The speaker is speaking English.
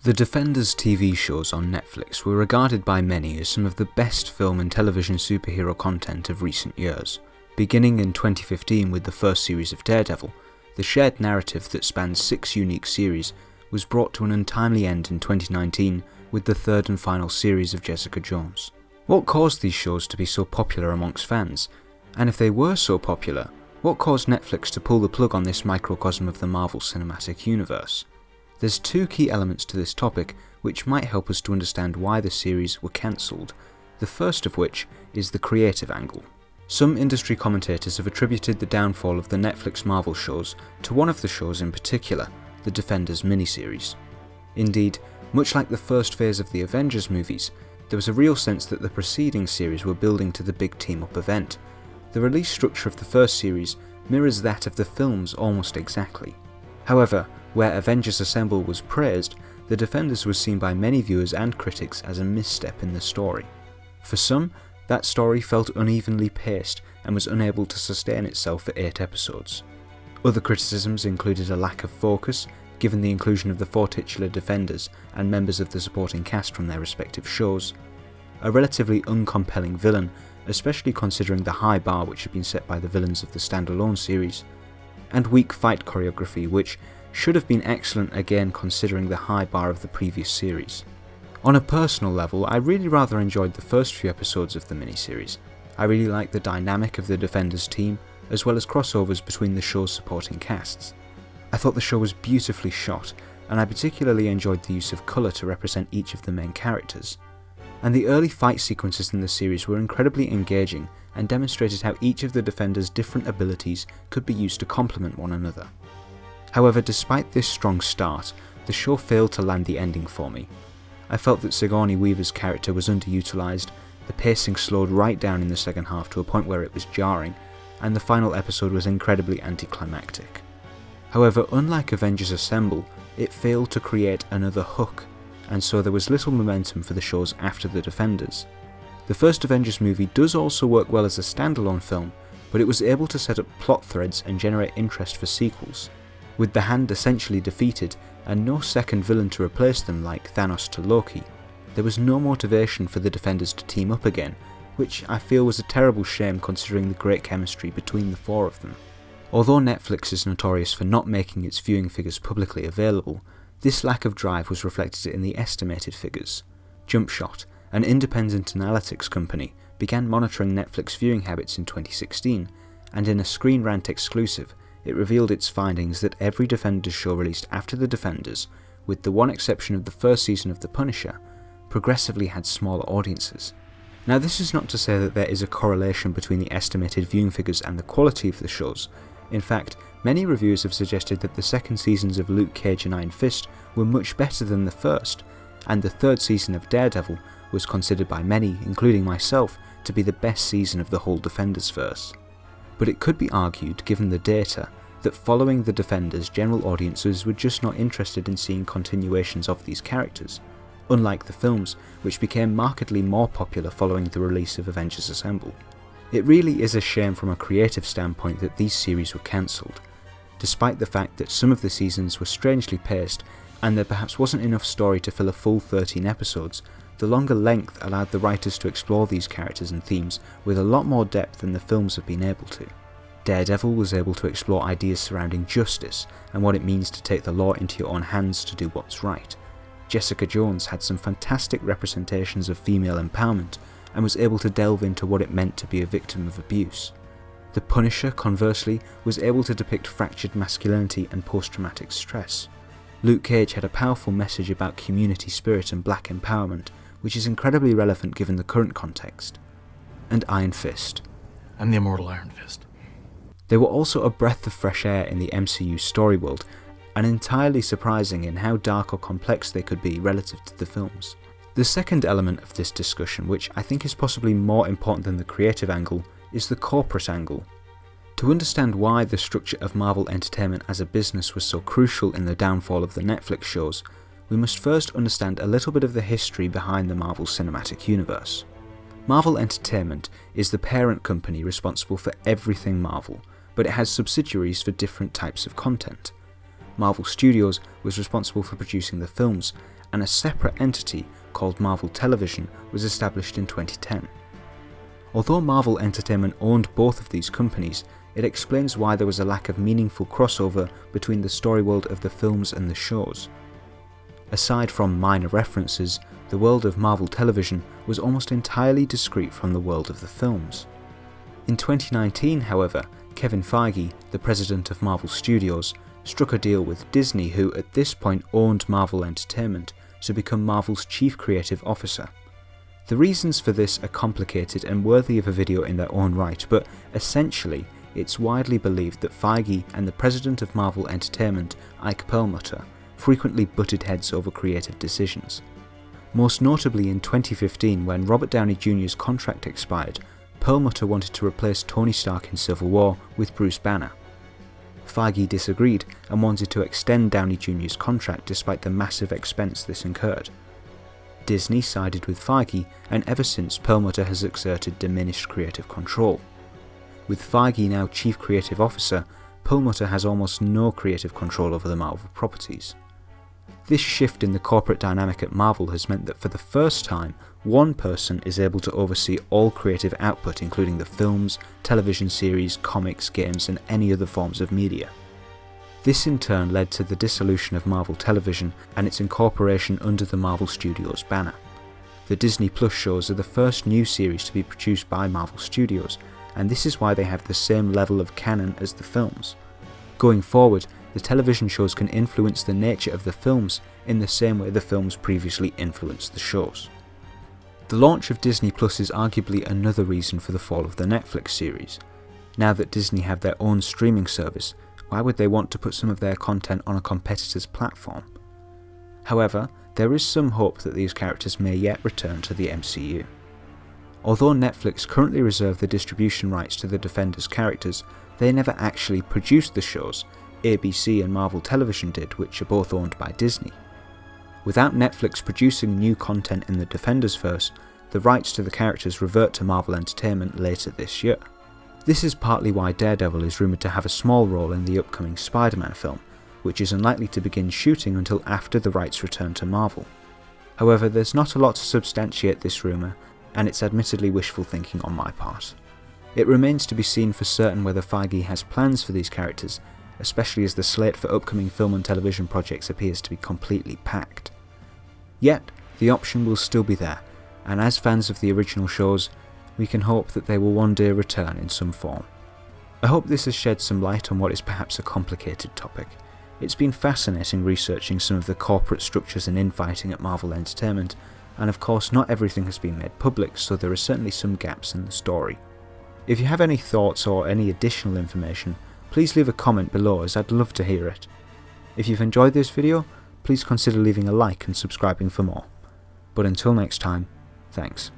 The Defenders TV shows on Netflix were regarded by many as some of the best film and television superhero content of recent years. Beginning in 2015 with the first series of Daredevil, the shared narrative that spans 6 unique series was brought to an untimely end in 2019 with the third and final series of Jessica Jones. What caused these shows to be so popular amongst fans? And if they were so popular, what caused Netflix to pull the plug on this microcosm of the Marvel Cinematic Universe? There's 2 key elements to this topic which might help us to understand why the series were cancelled, the first of which is the creative angle. Some industry commentators have attributed the downfall of the Netflix Marvel shows to one of the shows in particular, the Defenders miniseries. Indeed, much like the first phase of the Avengers movies, there was a real sense that the preceding series were building to the big team-up event. The release structure of the first series mirrors that of the films almost exactly. However, where Avengers Assemble was praised, The Defenders was seen by many viewers and critics as a misstep in the story. For some, that story felt unevenly paced and was unable to sustain itself for 8 episodes. Other criticisms included a lack of focus, given the inclusion of the 4 titular Defenders and members of the supporting cast from their respective shows, a relatively uncompelling villain, especially considering the high bar which had been set by the villains of the standalone series, and weak fight choreography which should have been excellent again considering the high bar of the previous series. On a personal level, I really rather enjoyed the first few episodes of the miniseries. I really liked the dynamic of the Defenders team, as well as crossovers between the show's supporting casts. I thought the show was beautifully shot, and I particularly enjoyed the use of colour to represent each of the main characters. And the early fight sequences in the series were incredibly engaging and demonstrated how each of the Defenders' different abilities could be used to complement one another. However, despite this strong start, the show failed to land the ending for me. I felt that Sigourney Weaver's character was underutilised, the pacing slowed right down in the second half to a point where it was jarring, and the final episode was incredibly anticlimactic. However, unlike Avengers Assemble, it failed to create another hook, and so there was little momentum for the shows after the Defenders. The first Avengers movie does also work well as a standalone film, but it was able to set up plot threads and generate interest for sequels. With the Hand essentially defeated and no second villain to replace them like Thanos to Loki, there was no motivation for the Defenders to team up again, which I feel was a terrible shame considering the great chemistry between the 4 of them. Although Netflix is notorious for not making its viewing figures publicly available, this lack of drive was reflected in the estimated figures. JumpShot, an independent analytics company, began monitoring Netflix viewing habits in 2016, and in a Screen Rant exclusive, it revealed its findings that every Defenders show released after the Defenders, with the one exception of the first season of The Punisher, progressively had smaller audiences. Now, this is not to say that there is a correlation between the estimated viewing figures and the quality of the shows. In fact, many reviewers have suggested that the second seasons of Luke Cage and Iron Fist were much better than the first, and the third season of Daredevil was considered by many, including myself, to be the best season of the whole Defenders verse. But it could be argued, given the data, that following the Defenders, general audiences were just not interested in seeing continuations of these characters, unlike the films, which became markedly more popular following the release of Avengers Assemble. It really is a shame from a creative standpoint that these series were cancelled, despite the fact that some of the seasons were strangely paced and there perhaps wasn't enough story to fill a full 13 episodes. The longer length allowed the writers to explore these characters and themes with a lot more depth than the films have been able to. Daredevil was able to explore ideas surrounding justice and what it means to take the law into your own hands to do what's right. Jessica Jones had some fantastic representations of female empowerment and was able to delve into what it meant to be a victim of abuse. The Punisher, conversely, was able to depict fractured masculinity and post-traumatic stress. Luke Cage had a powerful message about community spirit and black empowerment, which is incredibly relevant given the current context. And Iron Fist. I'm the immortal Iron Fist. They were also a breath of fresh air in the MCU story world, and entirely surprising in how dark or complex they could be relative to the films. The second element of this discussion, which I think is possibly more important than the creative angle, is the corporate angle. To understand why the structure of Marvel Entertainment as a business was so crucial in the downfall of the Netflix shows, we must first understand a little bit of the history behind the Marvel Cinematic Universe. Marvel Entertainment is the parent company responsible for everything Marvel, but it has subsidiaries for different types of content. Marvel Studios was responsible for producing the films, and a separate entity called Marvel Television was established in 2010. Although Marvel Entertainment owned both of these companies, it explains why there was a lack of meaningful crossover between the story world of the films and the shows. Aside from minor references, the world of Marvel Television was almost entirely discrete from the world of the films. In 2019, however, Kevin Feige, the president of Marvel Studios, struck a deal with Disney, who at this point owned Marvel Entertainment, to become Marvel's chief creative officer. The reasons for this are complicated and worthy of a video in their own right, but essentially, it's widely believed that Feige and the president of Marvel Entertainment, Ike Perlmutter, frequently butted heads over creative decisions. Most notably in 2015, when Robert Downey Jr.'s contract expired, Perlmutter wanted to replace Tony Stark in Civil War with Bruce Banner. Feige disagreed and wanted to extend Downey Jr.'s contract despite the massive expense this incurred. Disney sided with Feige, and ever since Perlmutter has exerted diminished creative control. With Feige now chief creative officer, Perlmutter has almost no creative control over the Marvel properties. This shift in the corporate dynamic at Marvel has meant that for the first time, one person is able to oversee all creative output, including the films, television series, comics, games, and any other forms of media. This in turn led to the dissolution of Marvel Television and its incorporation under the Marvel Studios banner. The Disney Plus shows are the first new series to be produced by Marvel Studios, and this is why they have the same level of canon as the films. Going forward, the television shows can influence the nature of the films in the same way the films previously influenced the shows. The launch of Disney Plus is arguably another reason for the fall of the Netflix series. Now that Disney have their own streaming service, why would they want to put some of their content on a competitor's platform? However, there is some hope that these characters may yet return to the MCU. Although Netflix currently reserve the distribution rights to the Defenders characters, they never actually produced the shows. ABC and Marvel Television did, which are both owned by Disney. Without Netflix producing new content in the Defenders-verse, the rights to the characters revert to Marvel Entertainment later this year. This is partly why Daredevil is rumoured to have a small role in the upcoming Spider-Man film, which is unlikely to begin shooting until after the rights return to Marvel. However, there's not a lot to substantiate this rumour, and it's admittedly wishful thinking on my part. It remains to be seen for certain whether Feige has plans for these characters, especially as the slate for upcoming film and television projects appears to be completely packed. Yet, the option will still be there, and as fans of the original shows, we can hope that they will one day return in some form. I hope this has shed some light on what is perhaps a complicated topic. It's been fascinating researching some of the corporate structures and infighting at Marvel Entertainment, and of course not everything has been made public, so there are certainly some gaps in the story. If you have any thoughts or any additional information, please leave a comment below, as I'd love to hear it. If you've enjoyed this video, please consider leaving a like and subscribing for more. But until next time, thanks.